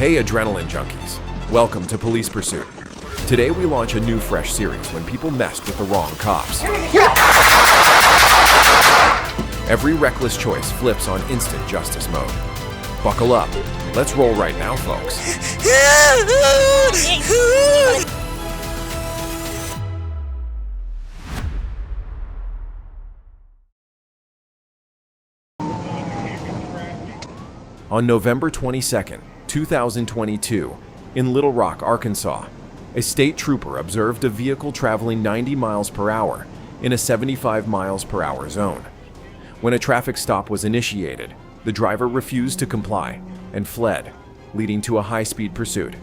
Hey adrenaline junkies, welcome to Police Pursuit. Today we launch a new fresh series when people messed with the wrong cops. Every reckless choice flips on instant justice mode. Buckle up, let's roll right now folks. On November 22nd, 2022, in Little Rock, Arkansas, a state trooper observed a vehicle traveling 90 miles per hour in a 75 miles per hour zone. When a traffic stop was initiated, the driver refused to comply and fled, leading to a high-speed pursuit.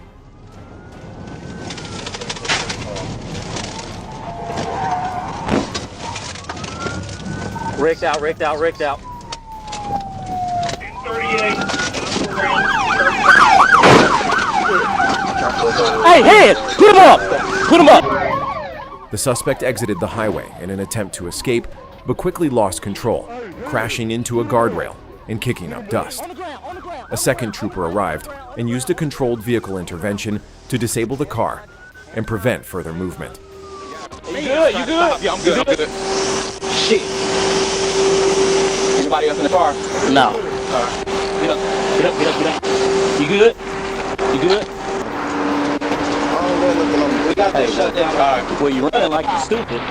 Rigged out. 38. Hey, put him up! The suspect exited the highway in an attempt to escape, but quickly lost control, crashing into a guardrail and kicking up dust. A second trooper arrived and used a controlled vehicle intervention to disable the car and prevent further movement. You good? Yeah, I'm good. Shit. Anybody else in the car? No. Alright. Get up. You good? We got that shut down. Alright. Well, you running like you stupid.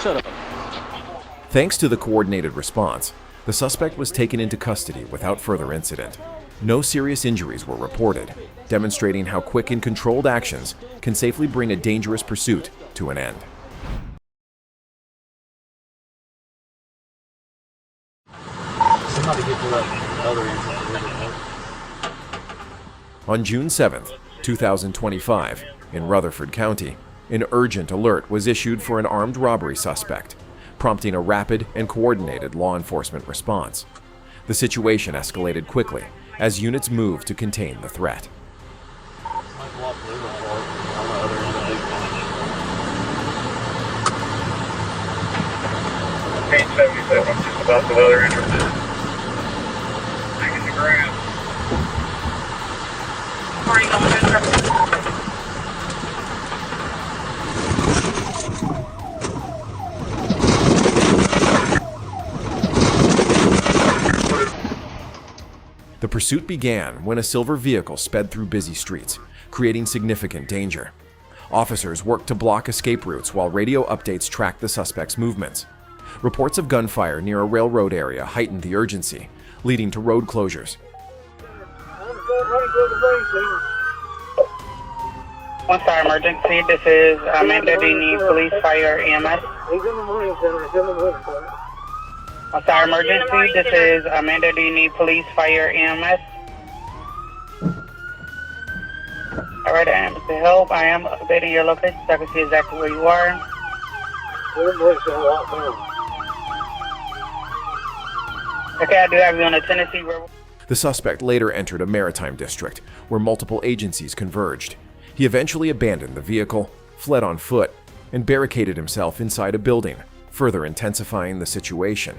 Shut up. Thanks to the coordinated response, the suspect was taken into custody without further incident. No serious injuries were reported, demonstrating how quick and controlled actions can safely bring a dangerous pursuit to an end. On June 7th, 2025, in Rutherford County, an urgent alert was issued for an armed robbery suspect, prompting a rapid and coordinated law enforcement response. The situation escalated quickly as units moved to contain the threat. 877, I'm just about the other entrance. Taking the ground. The pursuit began when a silver vehicle sped through busy streets, creating significant danger. Officers worked to block escape routes while radio updates tracked the suspect's movements. Reports of gunfire near a railroad area heightened the urgency, leading to road closures. One star emergency. This is Amanda. Do you need police, fire, EMS? One star emergency. This is Amanda. Do you need police, fire, EMS? All right, I am to help. I am updating your location so I can see exactly where you are. Okay, I do have you on the Tennessee River. The suspect later entered a maritime district where multiple agencies converged. He eventually abandoned the vehicle, fled on foot, and barricaded himself inside a building, further intensifying the situation.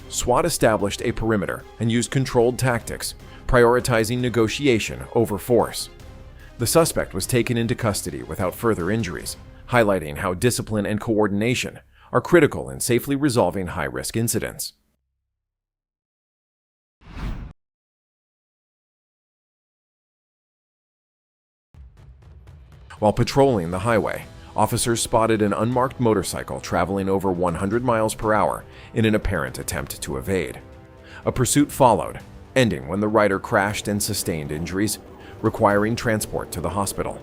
SWAT established a perimeter and used controlled tactics, prioritizing negotiation over force. The suspect was taken into custody without further injuries, highlighting how discipline and coordination are critical in safely resolving high-risk incidents. While patrolling the highway, officers spotted an unmarked motorcycle traveling over 100 miles per hour in an apparent attempt to evade. A pursuit followed, ending when the rider crashed and sustained injuries, requiring transport to the hospital.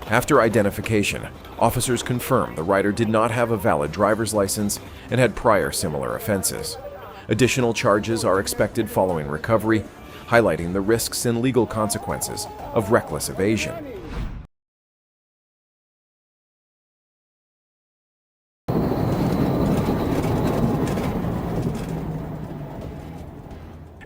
After identification, officers confirmed the rider did not have a valid driver's license and had prior similar offenses. Additional charges are expected following recovery, highlighting the risks and legal consequences of reckless evasion.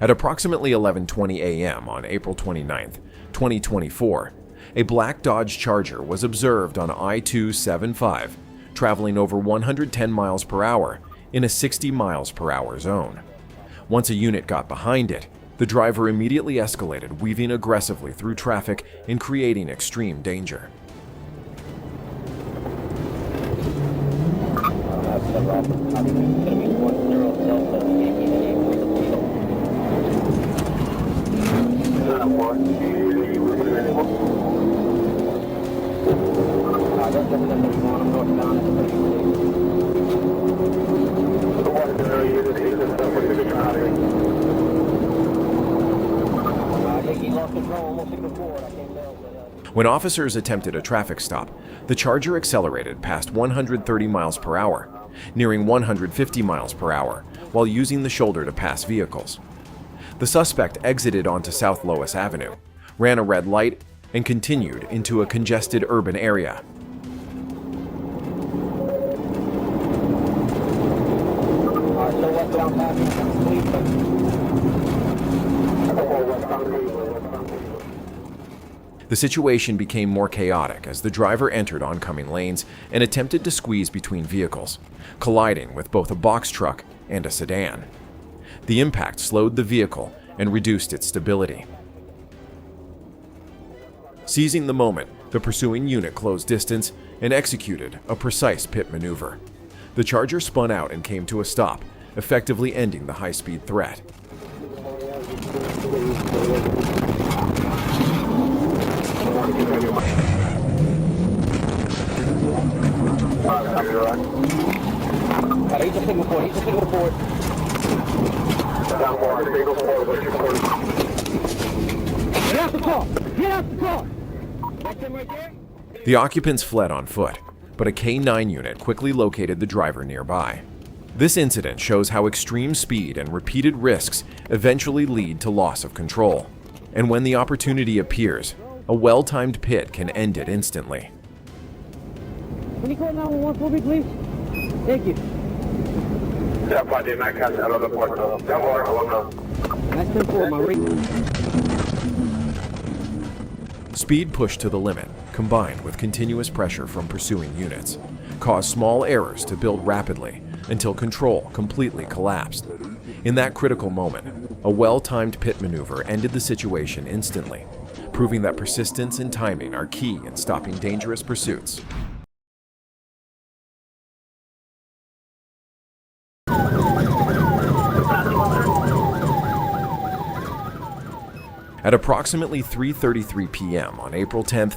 At approximately 11:20 a.m. on April 29, 2024, a black Dodge Charger was observed on I-275, traveling over 110 miles per hour in a 60 miles per hour zone. Once a unit got behind it, the driver immediately escalated, weaving aggressively through traffic and creating extreme danger. When officers attempted a traffic stop, the Charger accelerated past 130 miles per hour, nearing 150 miles per hour, while using the shoulder to pass vehicles. The suspect exited onto South Lois Avenue, ran a red light, and continued into a congested urban area. The situation became more chaotic as the driver entered oncoming lanes and attempted to squeeze between vehicles, colliding with both a box truck and a sedan. The impact slowed the vehicle and reduced its stability. Seizing the moment, the pursuing unit closed distance and executed a precise pit maneuver. The Charger spun out and came to a stop, effectively ending the high-speed threat. The occupants fled on foot, but a K-9 unit quickly located the driver nearby. This incident shows how extreme speed and repeated risks eventually lead to loss of control. And when the opportunity appears, a well-timed pit can end it instantly. Can you call 911 for me, please? Thank you. That's 10-4, my ring. Speed pushed to the limit, combined with continuous pressure from pursuing units, caused small errors to build rapidly until control completely collapsed. In that critical moment, a well-timed pit maneuver ended the situation instantly, proving that persistence and timing are key in stopping dangerous pursuits. At approximately 3:33 p.m. on April 10,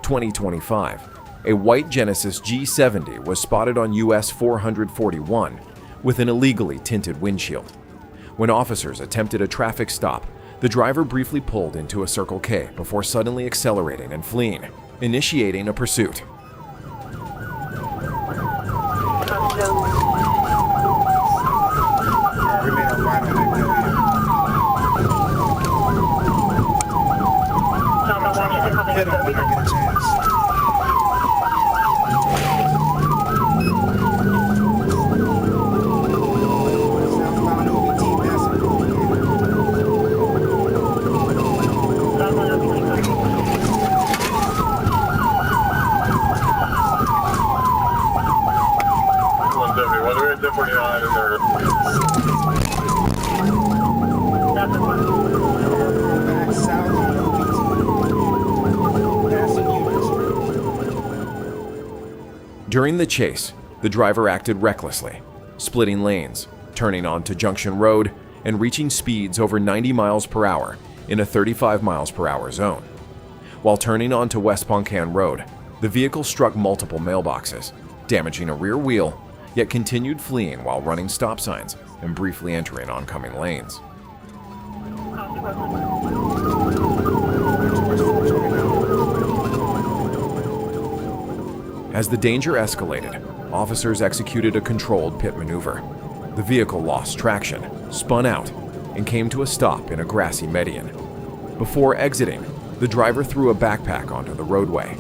2025, a white Genesis G70 was spotted on US 441 with an illegally tinted windshield. When officers attempted a traffic stop, the driver briefly pulled into a Circle K before suddenly accelerating and fleeing, initiating a pursuit. During the chase, the driver acted recklessly, splitting lanes, turning onto Junction Road, and reaching speeds over 90 miles per hour in a 35 miles per hour zone. While turning onto West Poncan Road, the vehicle struck multiple mailboxes, damaging a rear wheel, yet continued fleeing while running stop signs and briefly entering oncoming lanes. As the danger escalated, officers executed a controlled pit maneuver. The vehicle lost traction, spun out, and came to a stop in a grassy median. Before exiting, the driver threw a backpack onto the roadway.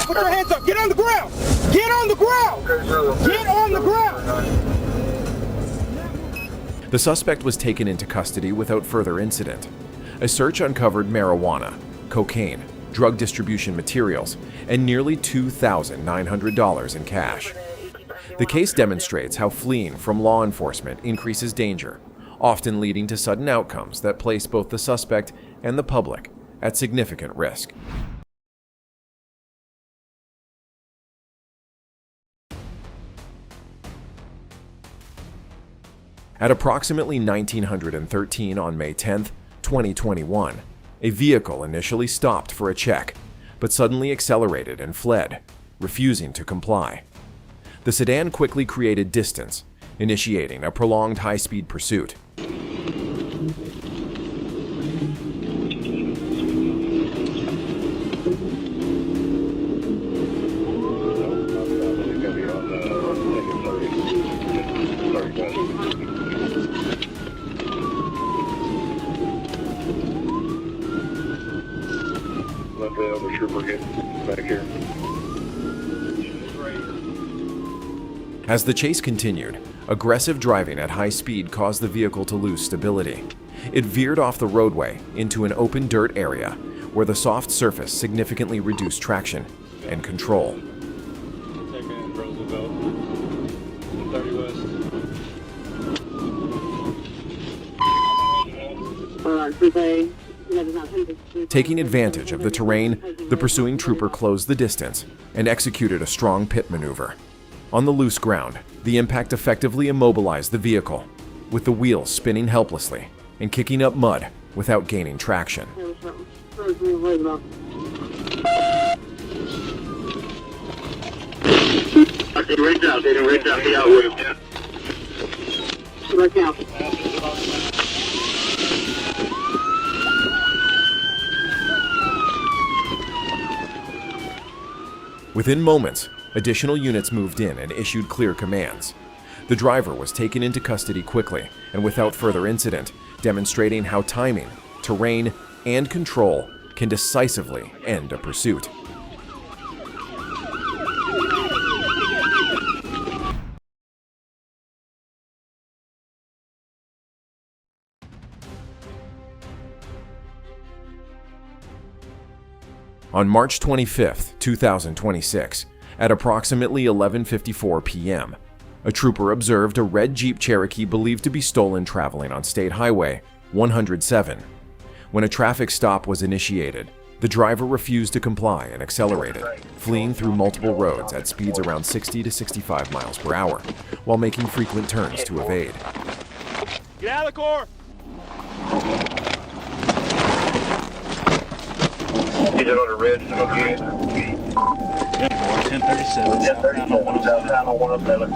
Put your hands up. Get on the ground. Get on the ground. Get on the ground. The suspect was taken into custody without further incident. A search uncovered marijuana, cocaine, drug distribution materials, and nearly $2,900 in cash. The case demonstrates how fleeing from law enforcement increases danger, often leading to sudden outcomes that place both the suspect and the public at significant risk. At approximately 1913 on May 10, 2021, a vehicle initially stopped for a check, but suddenly accelerated and fled, refusing to comply. The sedan quickly created distance, initiating a prolonged high-speed pursuit. Let the other trooper get back here. As the chase continued, aggressive driving at high speed caused the vehicle to lose stability. It veered off the roadway into an open dirt area where the soft surface significantly reduced traction and control. Taking advantage of the terrain, the pursuing trooper closed the distance and executed a strong pit maneuver. On the loose ground, the impact effectively immobilized the vehicle, with the wheels spinning helplessly and kicking up mud without gaining traction. Within moments, additional units moved in and issued clear commands. The driver was taken into custody quickly and without further incident, demonstrating how timing, terrain, and control can decisively end a pursuit. On March 25, 2026, at approximately 11:54 p.m., a trooper observed a red Jeep Cherokee believed to be stolen traveling on State Highway 107. When a traffic stop was initiated, the driver refused to comply and accelerated, fleeing through multiple roads at speeds around 60 to 65 miles per hour, while making frequent turns to evade. Get out of the car. He's on the red, okay. 1037. Downtown on 107.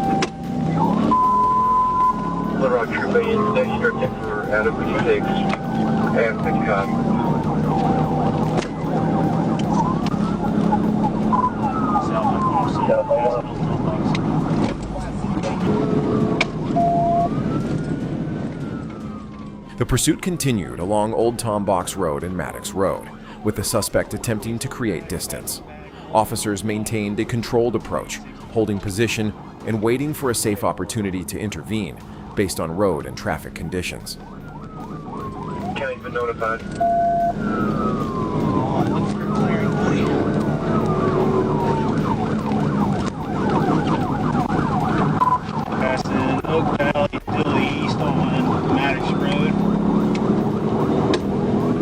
Little Rock Trooper, next year for Adam 56 and Pitcott. The pursuit continued along Old Tom Box Road and Maddox Road, with the suspect attempting to create distance. Officers maintained a controlled approach, holding position and waiting for a safe opportunity to intervene based on road and traffic conditions. County's been notified. Passing Oak Valley to the east on Maddox Road.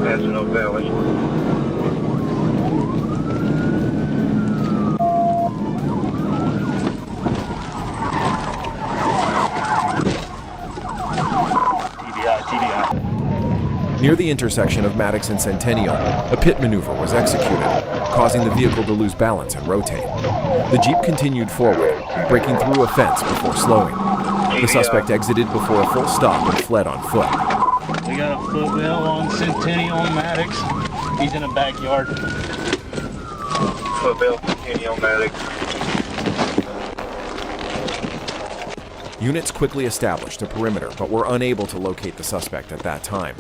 Passing Oak Valley. Near the intersection of Maddox and Centennial, a pit maneuver was executed, causing the vehicle to lose balance and rotate. The Jeep continued forward, breaking through a fence before slowing. The suspect exited before a full stop and fled on foot. We got a footwell on Centennial and Maddox. He's in the backyard. Footwell, Centennial, Maddox. Units quickly established a perimeter but were unable to locate the suspect at that time.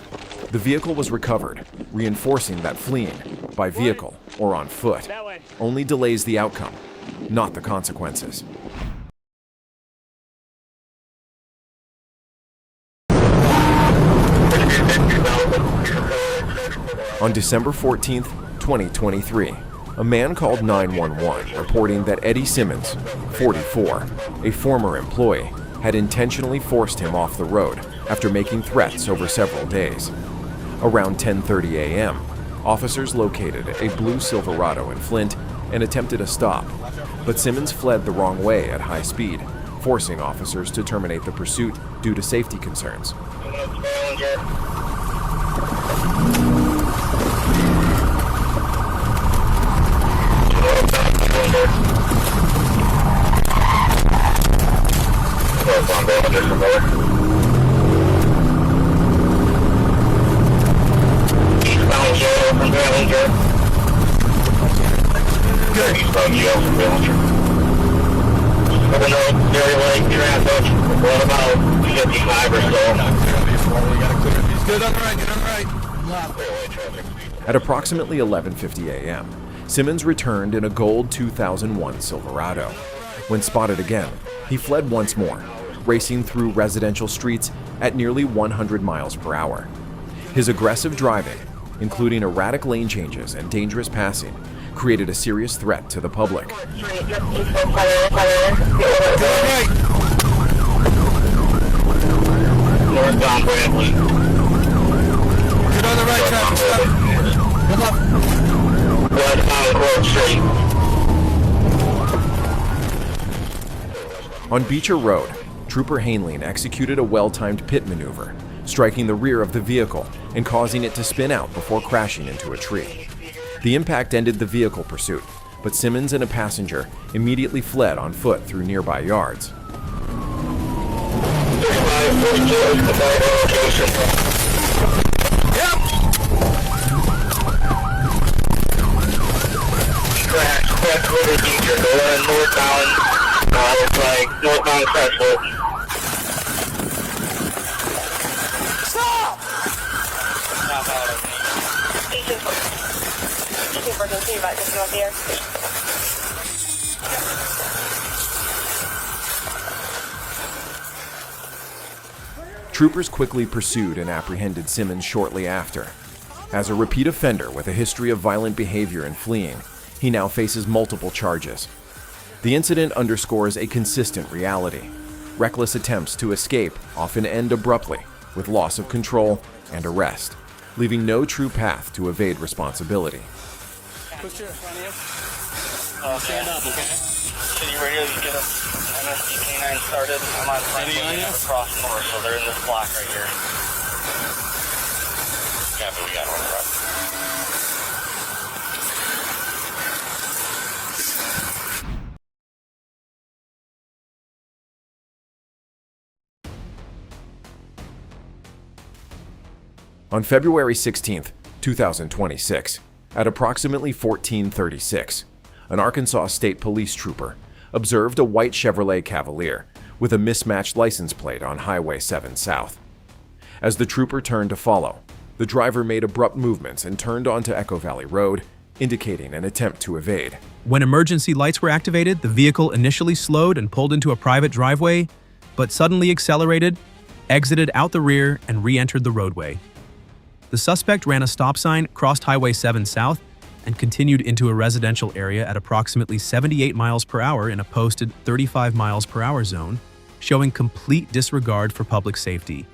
The vehicle was recovered, reinforcing that fleeing, by vehicle or on foot, only delays the outcome, not the consequences. On December 14th, 2023, a man called 911 reporting that Eddie Simmons, 44, a former employee, had intentionally forced him off the road after making threats over several days. Around 10:30 a.m., officers located a blue Silverado in Flint and attempted a stop, but Simmons fled the wrong way at high speed, forcing officers to terminate the pursuit due to safety concerns. At approximately 11:50 a.m., Simmons returned in a gold 2001 Silverado. When spotted again, he fled once more, racing through residential streets at nearly 100 miles per hour. His aggressive driving, including erratic lane changes and dangerous passing, created a serious threat to the public. Northbound Bradley. Get on the right track. Stop. Come up. Westbound Court Street. On Beecher Road, Trooper Hainleen executed a well-timed pit maneuver, striking the rear of the vehicle and causing it to spin out before crashing into a tree. The impact ended the vehicle pursuit, but Simmons and a passenger immediately fled on foot through nearby yards. Northbound Crestwood. Stop! Troopers quickly pursued and apprehended Simmons shortly after. As a repeat offender with a history of violent behavior and fleeing, he now faces multiple charges. The incident underscores a consistent reality. Reckless attempts to escape often end abruptly with loss of control and arrest, leaving no true path to evade responsibility. Put your front here. Stand up, okay? City radio, you get a MSD K9 started. I'm on front. They never cross north, so they're in this block right here. Yeah, but we got one truck. On February 16, 2026, at approximately 14:36, an Arkansas State Police trooper observed a white Chevrolet Cavalier with a mismatched license plate on Highway 7 South. As the trooper turned to follow, the driver made abrupt movements and turned onto Echo Valley Road, indicating an attempt to evade. When emergency lights were activated, the vehicle initially slowed and pulled into a private driveway, but suddenly accelerated, exited out the rear, and re-entered the roadway. The suspect ran a stop sign, crossed Highway 7 South, and continued into a residential area at approximately 78 miles per hour in a posted 35 miles per hour zone, showing complete disregard for public safety.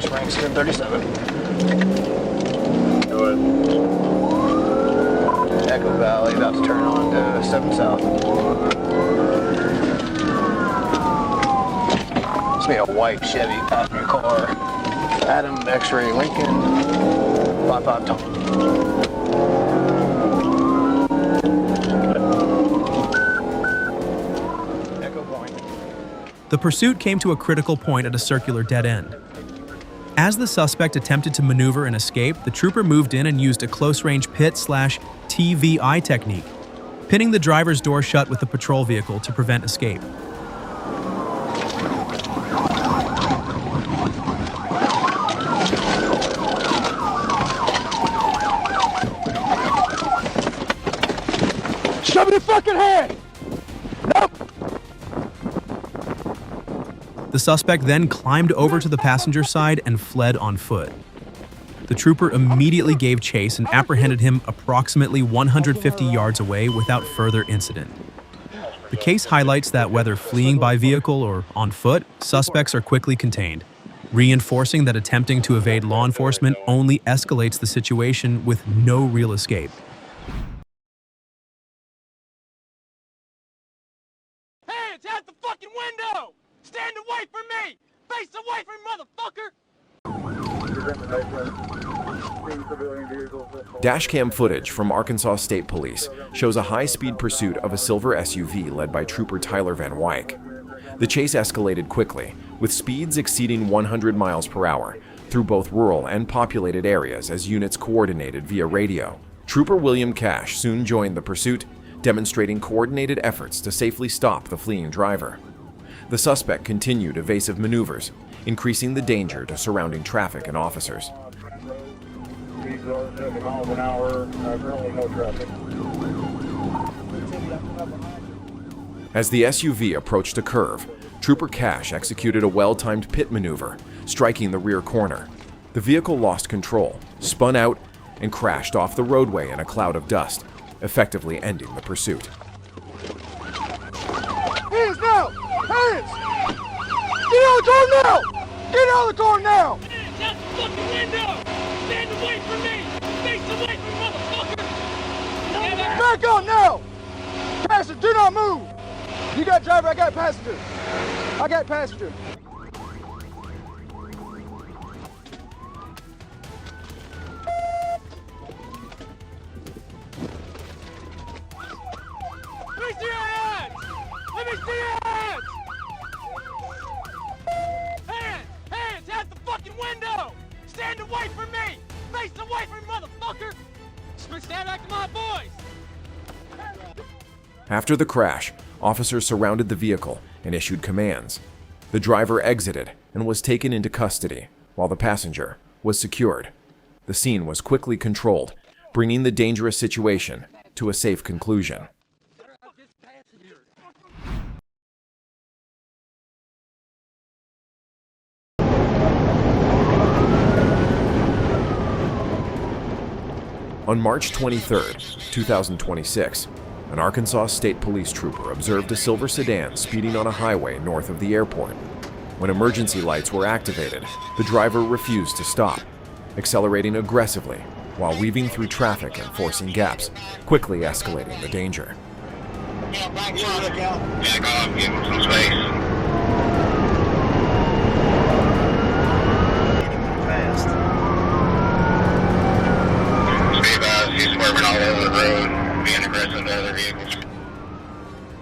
Colorado Springs, 1037. Go ahead. Echo Valley, about to turn on to 7 South. It's be a white Chevy passenger car. Adam X-Ray Lincoln, 55 Tom. Echo Point. The pursuit came to a critical point at a circular dead end. As the suspect attempted to maneuver and escape, the trooper moved in and used a close-range pit/TVI technique, pinning the driver's door shut with the patrol vehicle to prevent escape. Shove it in fucking head! Nope! The suspect then climbed over to the passenger side and fled on foot. The trooper immediately gave chase and apprehended him approximately 150 yards away without further incident. The case highlights that whether fleeing by vehicle or on foot, suspects are quickly contained, reinforcing that attempting to evade law enforcement only escalates the situation with no real escape. Hands out the fucking window! Stand away from me! Face away from me, motherfucker! Dashcam footage from Arkansas State Police shows a high-speed pursuit of a silver SUV led by Trooper Tyler Van Wyck. The chase escalated quickly, with speeds exceeding 100 miles per hour through both rural and populated areas as units coordinated via radio. Trooper William Cash soon joined the pursuit, demonstrating coordinated efforts to safely stop the fleeing driver. The suspect continued evasive maneuvers, increasing the danger to surrounding traffic and officers. Speeds are 70 miles an hour, currently no traffic. As the SUV approached a curve, Trooper Cash executed a well-timed pit maneuver, striking the rear corner. The vehicle lost control, spun out, and crashed off the roadway in a cloud of dust, effectively ending the pursuit. Hands now! Hands! Get out of the car now! Get out of the car now! Hands out the fucking window! Stand away from me! Face away from me, motherfucker! Back up now! Passenger, do not move! You got driver, I got passenger. I got passenger. Let me see your hands! Let me see your hands! Hands out the fucking window! Stand away from me! Face away from me, motherfucker! Stand back to my boys! After the crash, officers surrounded the vehicle and issued commands. The driver exited and was taken into custody, while the passenger was secured. The scene was quickly controlled, bringing the dangerous situation to a safe conclusion. On March 23, 2026, an Arkansas State Police trooper observed a silver sedan speeding on a highway north of the airport. When emergency lights were activated, the driver refused to stop, accelerating aggressively while weaving through traffic and forcing gaps, quickly escalating the danger. Back off, give him some space. Fast. He's swerving all over the road, being aggressive to other vehicles.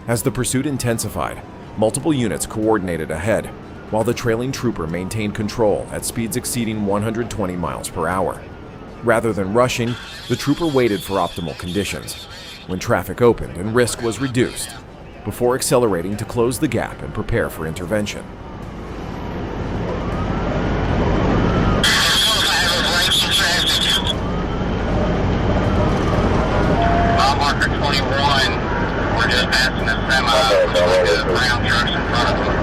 As the pursuit intensified, multiple units coordinated ahead, while the trailing trooper maintained control at speeds exceeding 120 miles per hour. Rather than rushing, the trooper waited for optimal conditions, when traffic opened and risk was reduced, before accelerating to close the gap and prepare for intervention. Marker 21, we're just passing a semi with the brown trucks in front of them.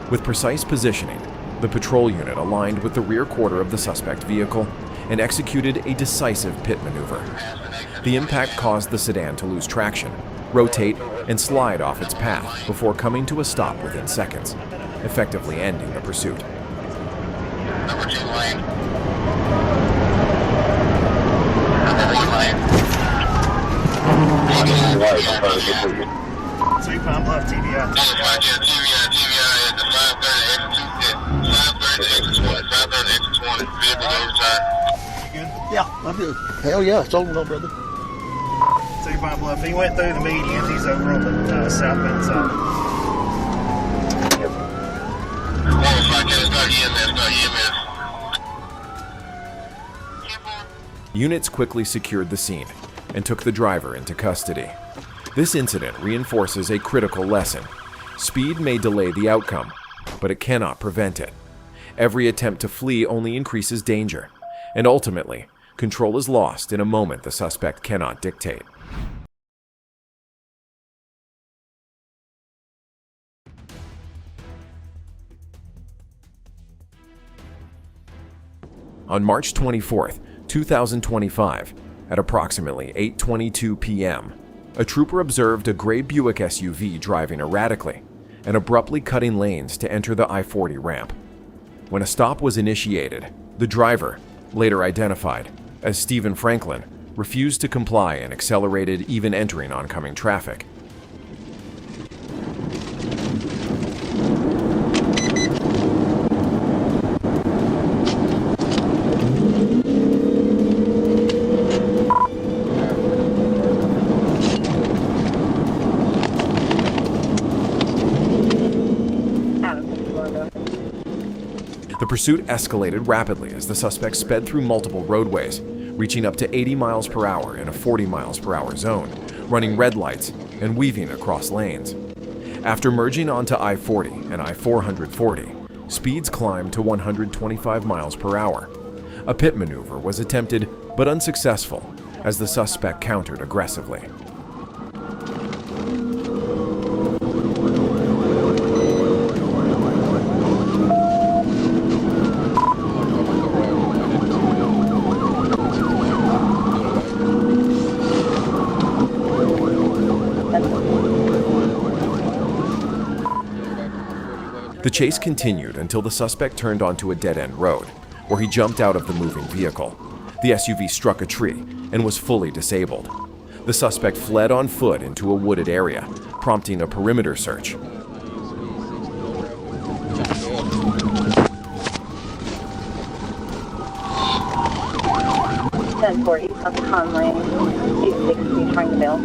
With precise positioning, the patrol unit aligned with the rear quarter of the suspect vehicle and executed a decisive pit maneuver. The impact caused the sedan to lose traction, rotate, and slide off its path before coming to a stop within seconds, effectively ending the pursuit. Number 2 lane. Number 1 lane. So you found left TBI. TBI at the 530 exit 2, 530 exit 20, vehicle overtime. You good? Yeah, I'm good. Hell yeah, it's over, no, brother. So you found left. He went through the medians. He's over on the southbound side. Units quickly secured the scene and took the driver into custody. This incident reinforces a critical lesson. Speed may delay the outcome, but it cannot prevent it. Every attempt to flee only increases danger, and ultimately, control is lost in a moment the suspect cannot dictate. On March 24, 2025, at approximately 8:22 p.m., a trooper observed a gray Buick SUV driving erratically and abruptly cutting lanes to enter the I-40 ramp. When a stop was initiated, the driver, later identified as Stephen Franklin, refused to comply and accelerated, even entering oncoming traffic. The pursuit escalated rapidly as the suspect sped through multiple roadways, reaching up to 80 miles per hour in a 40 miles per hour zone, running red lights and weaving across lanes. After merging onto I-40 and I-440, speeds climbed to 125 miles per hour. A pit maneuver was attempted but unsuccessful as the suspect countered aggressively. The chase continued until the suspect turned onto a dead-end road, where he jumped out of the moving vehicle. The SUV struck a tree and was fully disabled. The suspect fled on foot into a wooded area, prompting a perimeter search. Up Conley, 860, trying to build.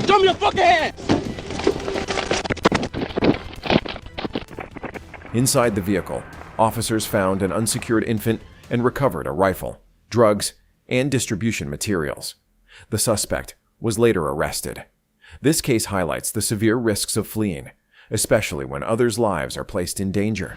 Show me your fucking hands! Inside the vehicle, officers found an unsecured infant and recovered a rifle, drugs, and distribution materials. The suspect was later arrested. This case highlights the severe risks of fleeing, especially when others' lives are placed in danger.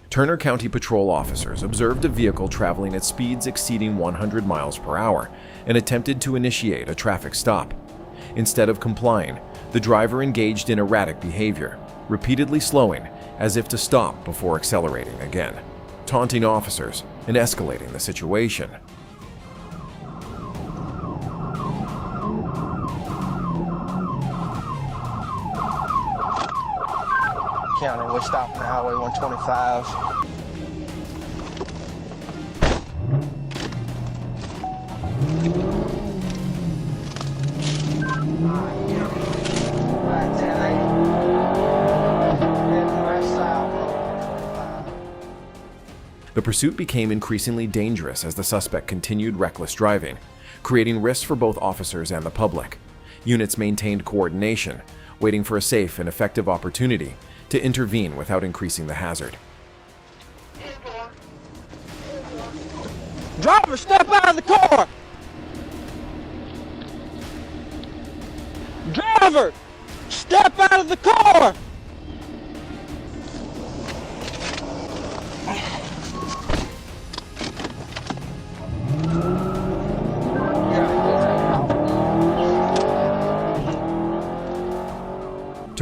Turner County Patrol officers observed a vehicle traveling at speeds exceeding 100 miles per hour and attempted to initiate a traffic stop. Instead of complying, the driver engaged in erratic behavior, repeatedly slowing as if to stop before accelerating again, taunting officers and escalating the situation. County, we stopped on Highway 125. The pursuit became increasingly dangerous as the suspect continued reckless driving, creating risks for both officers and the public. Units maintained coordination, waiting for a safe and effective opportunity to intervene without increasing the hazard. Driver, step out of the car! Driver, step out of the car!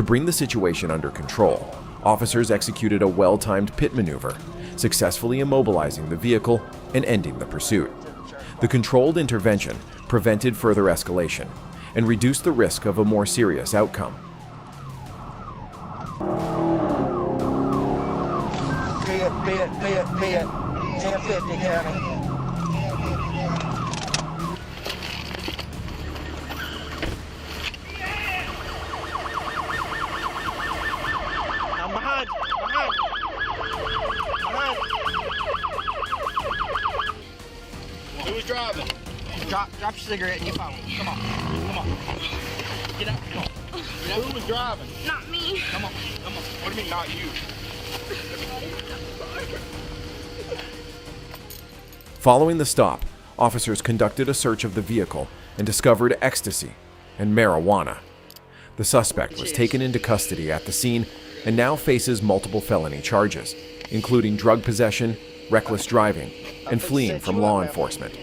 To bring the situation under control, officers executed a well-timed pit maneuver, successfully immobilizing the vehicle and ending the pursuit. The controlled intervention prevented further escalation and reduced the risk of a more serious outcome. Pit, 1050 County. I'm behind. Who was driving? Drop your cigarette and you follow. Come on. Get up, come on. Who was driving? Not me. Come on. What do you mean, not you? Following the stop, officers conducted a search of the vehicle and discovered ecstasy and marijuana. The suspect was taken into custody at the scene and now faces multiple felony charges, including drug possession, reckless driving, and fleeing from law enforcement.